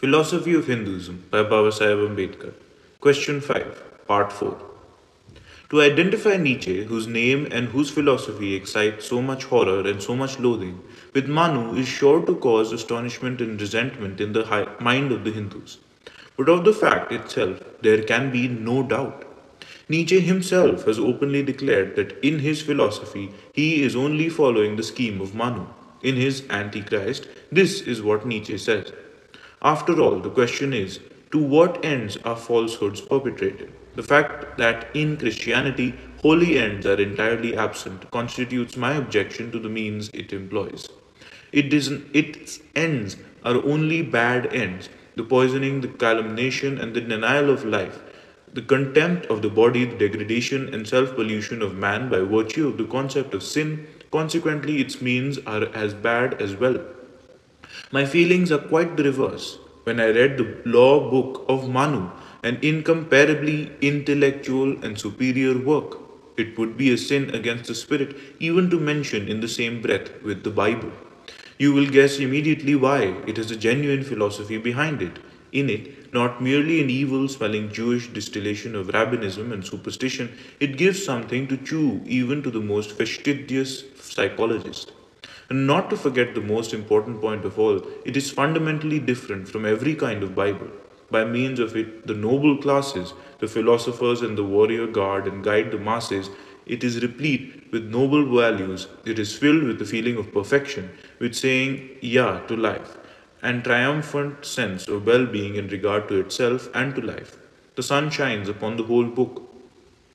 Philosophy of Hinduism by Babasaheb Ambedkar. Question 5, Part 4. To identify Nietzsche, whose name and whose philosophy excite so much horror and so much loathing, with Manu is sure to cause astonishment and resentment in the mind of the Hindus. But of the fact itself, there can be no doubt. Nietzsche himself has openly declared that in his philosophy he is only following the scheme of Manu. In his Anti-Caste, this is what Nietzsche says. After all, the question is, to what ends are falsehoods perpetrated? The fact that in Christianity holy ends are entirely absent constitutes my objection to the means it employs. Its ends are only bad ends, the poisoning, the calumniation, and the denial of life, the contempt of the body, the degradation and self pollution of man by virtue of the concept of sin. Consequently, its means are as bad as well. My feelings are quite the reverse. When I read the law book of Manu, an incomparably intellectual and superior work, it would be a sin against the spirit even to mention in the same breath with the Bible. You will guess immediately why. It has a genuine philosophy behind it. In it, not merely an evil smelling Jewish distillation of rabbinism and superstition, it gives something to chew even to the most fastidious psychologist. And not to forget the most important point of all, it is fundamentally different from every kind of Bible. By means of it, the noble classes, the philosophers and the warrior guard and guide the masses, it is replete with noble values. It is filled with the feeling of perfection, with saying "yeah" to life, and triumphant sense of well-being in regard to itself and to life. The sun shines upon the whole book.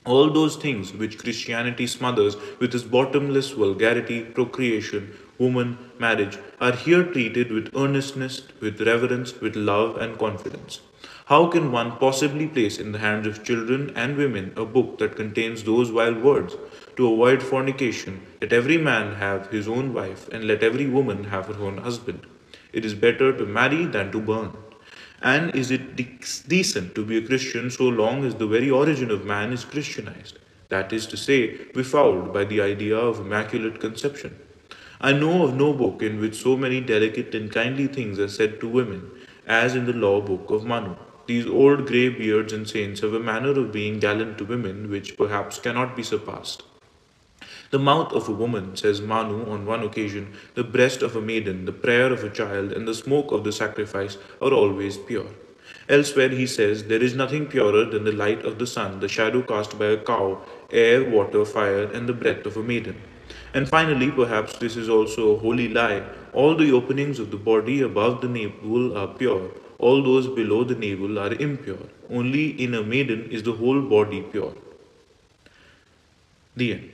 All those things which Christianity smothers with its bottomless vulgarity, procreation, woman, marriage, are here treated with earnestness, with reverence, with love and confidence. How can one possibly place in the hands of children and women a book that contains those vile words? To avoid fornication, let every man have his own wife, and let every woman have her own husband. It is better to marry than to burn. And is it decent to be a Christian so long as the very origin of man is Christianized? That is to say, befouled by the idea of immaculate conception. I know of no book in which so many delicate and kindly things are said to women as in the law book of Manu. These old grey beards and saints have a manner of being gallant to women which perhaps cannot be surpassed. The mouth of a woman, says Manu on one occasion, the breast of a maiden, the prayer of a child, and the smoke of the sacrifice are always pure. Elsewhere he says, there is nothing purer than the light of the sun, the shadow cast by a cow, air, water, fire, and the breath of a maiden. And finally, perhaps this is also a holy lie, all the openings of the body above the navel are pure, all those below the navel are impure. Only in a maiden is the whole body pure. The end.